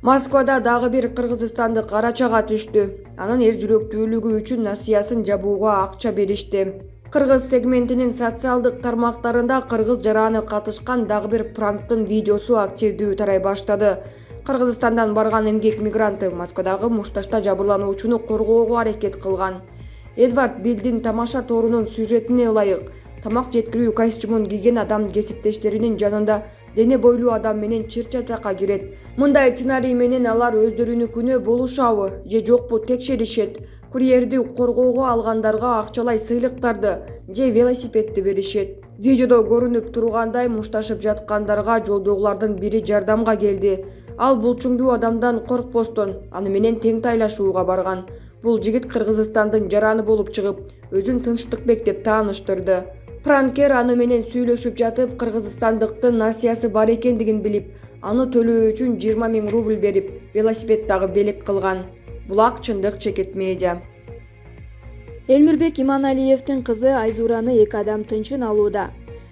Москвада дагы бир кыргызстандык арачага түштү. Анын эр жүрөктүүлүгү үчүн насыясын жабууга акча беришти. Кыргыз сегментинин социалдык тармактарында кыргыз жараны катышкан дагы бир пранктын видеосу активдүү тарай баштады. Кыргызстандан барган эмгек мигранты Москвадагы мушташта жабырлануучуну коргоого аракет кылган. Эдвард Билдин тамаша торунун сюжетине ылайык тамак жеткирүү костюмун кийген адам кесиптештеринин жанында дене бойлуу адам менен чыр-чатакка кирет. Мындай сценарий менен алар өздөрүнүкүнө болушабы же жокпу текшеришет. Курьерди коргоого алгандарга акчалай сыйлыктарды же велосипедди беришет. Видеодо көрүнүп тургандай мушташып жаткандарга жолдогулардын бири жардамга келди. Ал булчуңдуу адамдан коркпостон аны менен тең тайлашууга барган. Бул жигит Кыргызстандын жараны болуп чыгып, өзүн Тынчтыкбек деп тааныштырды. Пранкер аны менен сүйлөшүп жатып, кыргызстандыктын насыясы бар экендигин билип, аны төлөө үчүн 20 000 рубль берип, велосипед дагы белек кылган. Булак чындык чекит медиа. Элмирбек Иманалиевдин кызы Айзураны эки адам тынчын алууда.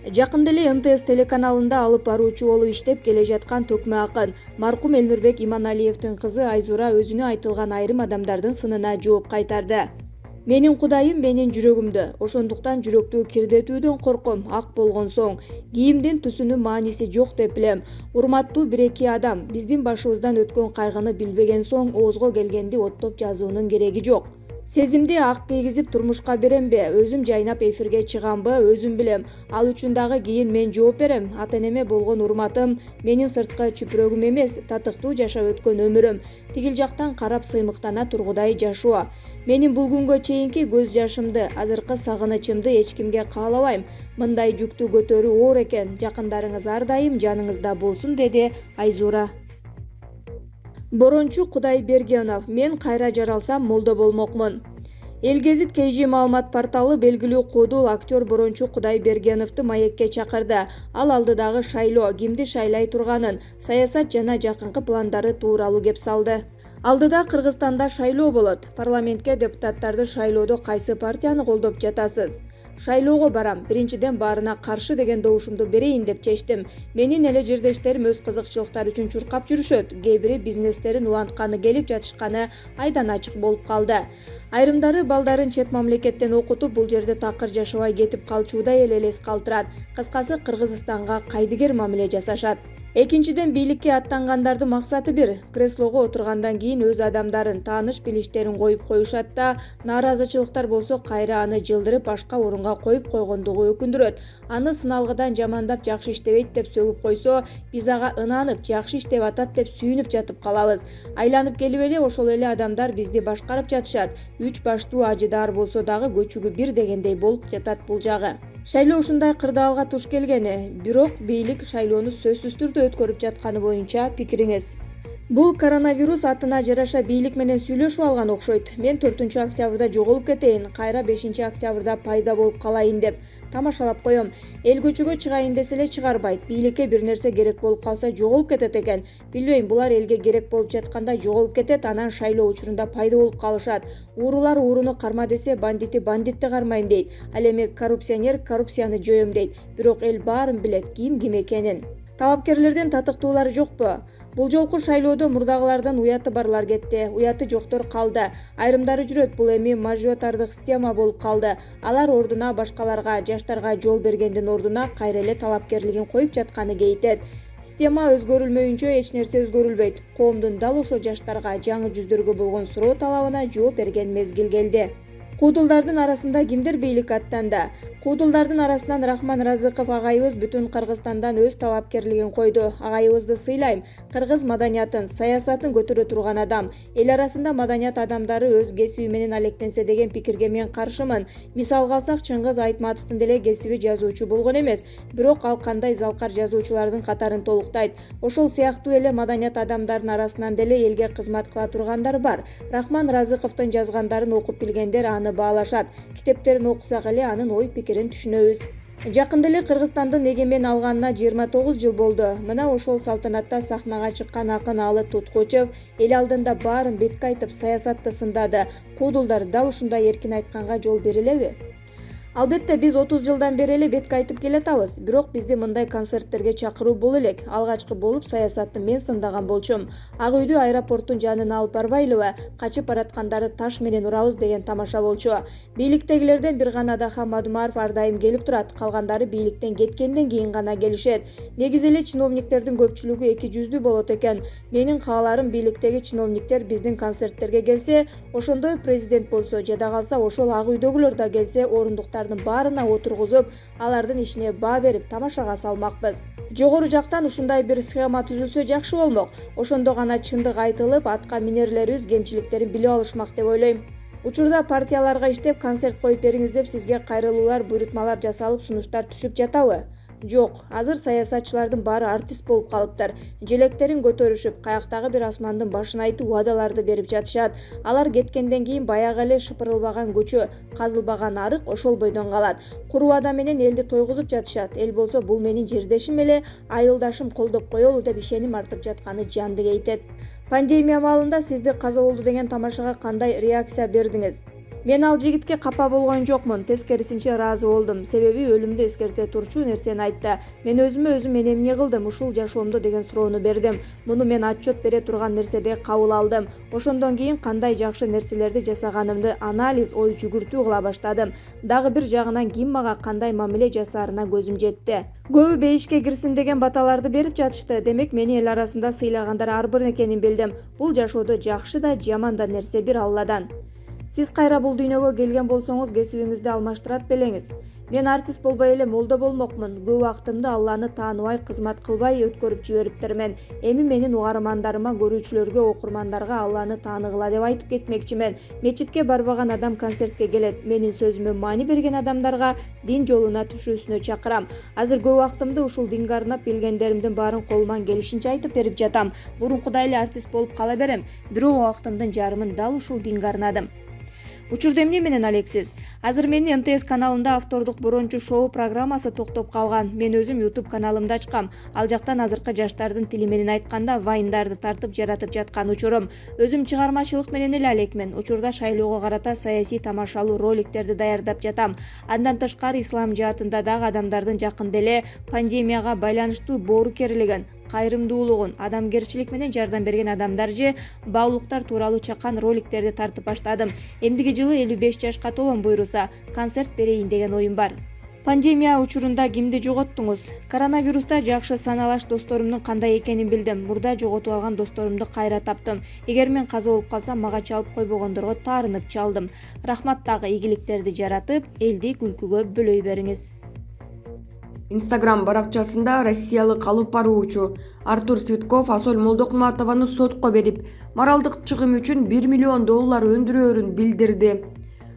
Жакында эле МТС телеканалында алып баруучу болуп иштеп келе жаткан төкмө акын маркум Элмирбек Иманалиевдин кызы Айзура өзүнө айтылган айрым адамдардын сынына жооп кайтарды. Менин кудайым менин жүрөгүмдө, ошондуктан жүрөктү кирдетүүдөн корком, ак болгон соң. Кийимдин түсүнүн мааниси жок деп билем. Урматтуу бир-эки адам, биздин башыбыздан өткөн кайгыны билбеген соң оозго келгенди оттоп жазуунун кереги жок. Сезимди ак кийгизип турмушка беремби, өзүм жайнап эфирге чыгамбы, өзүм билем. Ал үчүн дагы кийин мен жооп берем. Ата-энеме болгон урматым менин сырткы чүпүрөгүм эмес, татыктуу жашап өткөн өмүрүм. Тигил жактан карап сыймыктана тургудай жашоо. Менин бул күнгө чейинки көз жашымды, азыркы сагынычымды эч кимге каалабайм. Мындай жүктү көтөрүү оор экен. Жакындарыңыз ар дайым жаныңызда болсун, деди Айзура. Борончу Кудайбергенов: мен кайра жаралсам молдо болмокмун. Элгезит KG маалымат порталы белгилүү куудул актер Борончу Кудайбергеновду маекке чакырды. Ал алдыдагы шайлоо, кимди шайлай турганын, саясат жана жакынкы пландары тууралуу кеп салды. Алдыда Кыргызстанда шайлоо болот. Парламентке депутаттарды шайлоодо кайсы партияны колдоп жатасыз? Шайлоого барам, биринчиден баарына каршы деген добушумду берейин деп чечтим. Менин эле жердештерим өз кызыкчылыктары үчүн чуркап жүрүшөт. Кээ бири бизнестерин улантканы келип жатышканы айдан ачык болуп калды. Айрымдары балдарын чет мамлекеттен окутуп, бул жерде такыр жашабай кетип калчудай эле элес калтырат. Кыскасы, Кыргызстанга кайдыгер мамиле жасашат. Экинчиден, бийликке аттангандардын максаты бир. Креслого отургандан кийин өз адамдарын, тааныш билиштерин коюп коюшат да, нааразычылыктар болсо кайра аны жылдырып башка орунга коюп койгондугу өкүндүрөт. Аны сыналгыдан жамандап жакшы иштебейт деп сөгүп койсо, биз ага ынанып, жакшы иштеп атат деп сүйүнүп жатып калабыз. Айланып келип эле ошол эле адамдар бизди башкарып жатышат. Үч баштуу ажыдаар болсо дагы көчүгү бир дегендей болуп жатат бул жагы. Шайлоо ушундай кырдаалга туш келгени, бирок бийлик шайлоону сөзсүз түрдө өткөрүп жатканы боюнча пикириңиз? Бул коронавирус атына жараша бийлик менен сүйлөшүп алган окшойт. Мен 4-октябрда жоголуп кетейин, кайра 5-октябрда пайда болуп калайын деп тамашалап коем. Эл көчөгө чыгайын десе эле чыгарбайт. Бийликке бир нерсе керек болуп калса жоголуп кетет экен. Билбейм, булар элге керек болуп жатканда жоголуп кетет, анан шайлоо учурунда пайда болуп калышат. Уурулар ууруну карма десе, бандитти кармайм дейт. Ал эми коррупционер коррупцияны жоем дейт. Бирок эл баарын билет, ким экенин. Талапкерлерден татыктуулары жокпу? Бул жолку шайлоодо мурдагылардан уяты барлар кетти, уяты жоктор калды. Айрымдары жүрөт, бул эми мажоритардык система болуп калды. Алар ордуна башкаларга, жаштарга жол бергендин ордуна кайра эле талапкерлигин коюп жатканы кейтет. Система өзгөрүлмөйүнчө эч нерсе өзгөрүлбөйт. Коомдун дал ошо жаштарга, жаңы жүздөргө болгон суроо талабына жооп берген мезгил келди. Куудулдардын арасында кимдер бийлик аттанды? Куудулдардын арасынан Рахман Разыков агайыбыз бүтүн Кыргызстандан өз талапкерлигин койду. Агайыбызды сыйлайм. Кыргыз маданиятын, саясатын көтөрө турган адам. Эл арасында маданият адамдары өз кесиби менен алектенсе деген пикирге мен каршымын. Мисалга алсак, Чыңгыз Айтматовдун деле кесиби жазуучу болгон эмес, бирок ал кандай залкар жазуучулардын катарын толуктайт. Ошол сыяктуу эле маданият адамдарынын арасынан деле элге кызмат кыла тургандар бар. Рахман Разыковдун жазгандарын окуп билгендер аны баалашат. Китептерин окусак эле анын ой пикирин түшүнөбүз. Жакында эле Кыргызстандын эгемен алганына 29 жыл болду. Мына ошол салтанатта сахнага чыккан акын Алы Туткучев эл алдында баарын бетке айтып саясатты сындады. Куудулдар дал ушундай эркин айтканга жол берилеби? Албетте биз 30 жылдан бери эле бетке айтып келатабыз, бирок бизди мындай концерттерге чакыруу боло элек. Алгачкы болуп саясатты мен сындаган болчумун. Ак үйдү аэропорттун жанына алып барбайлыбы, качып бараткандары таш менен урабыз деген тамаша болчу. Бийликтегилерден бир гана Даха Мадумаров ар дайым келип турат, калгандары бийликтен кеткенден кийин гана келишет. Негизи эле чиновниктердин көпчүлүгү эки жүздүү болот экен. Менин кааларым бийликтеги чиновниктер биздин концерттерге келсе, ошондой президент болсо, жада калса ошол ак үйдөгүлөр да келсе, орундуктардын баарына отургузуп, алардын ишине баа берип тамашага салмакпыз. Жогору жактан ушундай бир схема түзүлсө жакшы болмок. Ошондо гана чындык айтылып, атка минерлерибиз кемчиликтерин билип алышмак деп ойлойм. Учурда партияларга иштеп концерт коюп бериңиз деп сизге кайрылуулар, буйрутмалар жасалып, сунуштар түшүп жатабы? Жок, азыр саясатчылардын баары артист болуп калыптыр. Желектерин көтөрүшүп, каяктагы бир асмандын башын айтып убадаларды берип жатышат. Алар кеткенден кийин баягы эле шыпырылбаган көчө, казылбаган арык ошол бойдон калат. Куру убада менен элди тойгузуп жатышат. Эл болсо бул менин жердешим эле, айылдашым колдоп коелу деп ишеним артып жатканы жанды кейтет. Пандемия маалында сизди каза болду деген тамашага кандай реакция бердиңиз? Мен ал жигитке капа болгон жокмун, тескерисинче ыраазы болдум. Себеби өлүмдү эскерте турчу нерсени айтты. Мен өзүм эмне кылдым ушул жашоомдо деген суроону бердим. Муну мен отчет бере турган нерсе деп кабыл алдым. Ошондон кийин кандай жакшы нерселерди жасаганымды анализ, ой жүгүртүү кыла баштадым. Дагы бир жагынан ким мага кандай мамиле жасаарына көзүм жетти. Көбү бейишке кирсин деген баталарды берип жатышты. Демек мени эл арасында сыйлагандар ар бир экенин билдим. Бул жашоодо жакшы да, жаман да нерсе бир Алладан. Сиз кайра бул дүйнөгө келген болсоңуз, кесибиңизди алмаштырат белеңиз. Мен артист болбой эле молдо болмокмун. Көп убактымды Алланы тааныбай, кызмат кылбай өткөрүп жибериптирмин. Эми менин угармандарыма, көрүүчүлөргө, окурмандарга Алланы тааныгыла деп айтып кетмекчимин. Мечитке барбаган адам концертке келет. Менин сөзүмө маани берген адамдарга дин жолуна түшүүсүнө чакырам. Азыр көп убактымды ушул динге арнап, билгендеримдин баарын колуман келишинче айтып берип жатам. Мурункудай эле артист болуп кала берем. Бирок убактымдын жарымын дал ушул динге арнадым. Учурда эмне менен алексиз? Азыр менин МТС каналында автордук Борончу шоу программасы токтоп калган. Мен өзүм YouTube каналымды ачкам. Ал жактан азыркы жаштардын тили менен айтканда вайндарды тартып жаратып жаткан учурум. Өзүм чыгармачылык менен эле алекмин. Учурда шайлоого карата саясий тамашалуу роликтерди даярдап жатам. Андан тышкары ислам жаатында дагы адамдардын жакында эле пандемияга байланыштуу боорукерлигин, кайрымдуулугун, адамгерчилик менен жардам берген адамдар же баалуулуктар тууралуу чакан роликтерди тартып баштадым. Эмдиги жылы 55 жашка толом буйруса, концерт берейин деген оюм бар. Пандемия учурунда кимди жоготтуңуз? Коронавируста жакшы саналаш досторумдун кандай экенин билдим. Мурда жоготуп алган досторумду кайра таптым. Эгер мен каза болуп калсам, мага чалып койбогондорго таарынып чалдым. Рахматтагы ийгиликтерди жаратып, элди күлкүгө бөлөй бериңиз. Instagram баракчасында россиялык алып баруучу Артур Цветков Асол Молдокматованы сотко берип, моралдык чыгым үчүн $1 миллион өндүрөөрүн билдирди.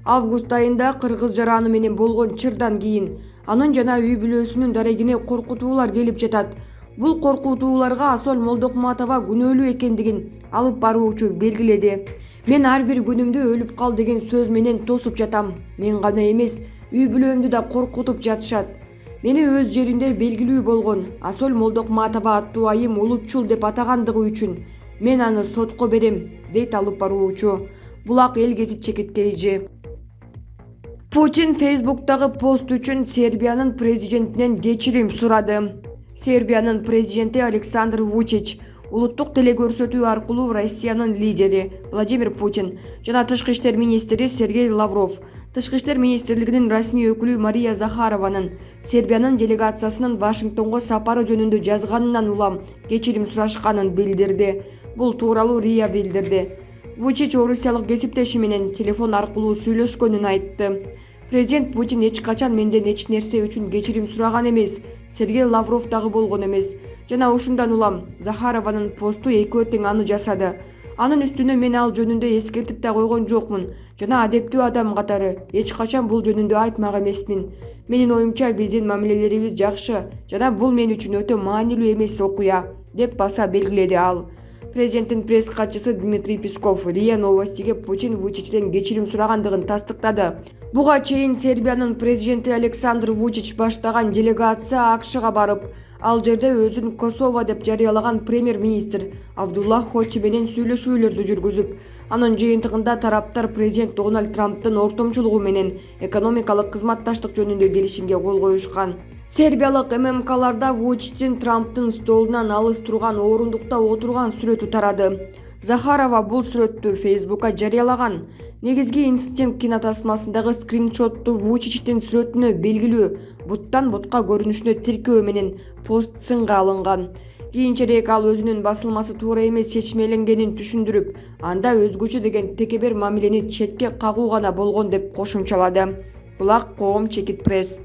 Август айында кыргыз жараны менен болгон чырдан кийин анын жана үй бүлөсүнүн дарегине коркутуулар келип жатат. Бул коркутууларга Асол Молдокматова күнөөлүү экендигин алып баруучу белгиледи. Мен ар бир күнүмдү өлүп кал деген сөз менен тосуп жатам. Мен гана эмес, үй бүлөмдү да коркутуп жатышат. Мени өз жеринде белгилүү болгон Асол Молдокматова аттуу айым улутчул деп атагандыгы үчүн мен аны сотко берем, дейт алып баруучу. Булак эл гезит чекиткейжи. Путин Фейсбуктагы пост үчүн Сербиянын президентинен кечирим сурады. Сербиянын президенти Александр Вучич улуттук телекөрсөтүү аркылуу Россиянын лидери Владимир Путин жана тышкы иштер министри Сергей Лавров, тышкы иштер министрлигинин расмий өкүлү Мария Захарованын Сербиянын делегациясынын Вашингтонго сапары жөнүндө жазганынан улам кечирим сурашканын билдирди. Бул тууралуу РИА билдирди. Вучич орусиялык кесиптеши менен телефон аркылуу сүйлөшкөнүн айтты. Президент Путин эч качан менден эч нерсе үчүн кечирим сураган эмес, Сергей Лавров дагы болгон эмес. Жана ушундан улам Захарованын посту экөө тең аны жасады. Анын үстүнө мен ал жөнүндө эскертип да койгон жокмун жана адептүү адам катары эч качан бул жөнүндө айтмак эмесмин. Менин оюмча биздин мамилелерибиз жакшы жана бул мен үчүн өтө маанилүү эмес окуя, деп баса белгиледи ал. Президенттин пресс катчысы Дмитрий Песков РИА Новостиге Путин Вучичтен кечирим сурагандыгын тастыктады. Буга чейин Сербиянын президенти Александр Вучич баштаган делегация АКШга барып, ал жерде өзүн Косово деп жарыялаган премьер-министр Абдуллах Хоти менен сүйлөшүүлөрдү жүргүзүп, анын жыйынтыгында тараптар президент Дональд Трамптын ортомчулугу менен экономикалык кызматташтык жөнүндө келишимге кол коюшкан. Сербиялык ММКларда Вучичтин Трамптын столунан алыс турган орундукта отурган сүрөтү тарады. Захарова бул сүрөттү Фейсбукка жарыялаган. Негизги инстинкт кинотасмасындагы скриншотту Вучичтин сүрөтүнө белгилүү буттан бутка көрүнүшүнө тиркөө менен пост сынга алынган. Кийинчерээк ал өзүнүн басылмасы туура эмес чечмеленгенин түшүндүрүп, анда өзгөчө деген текебер мамилени четке кагуу гана болгон деп кошумчалады. Булак Коом Чекит пресс.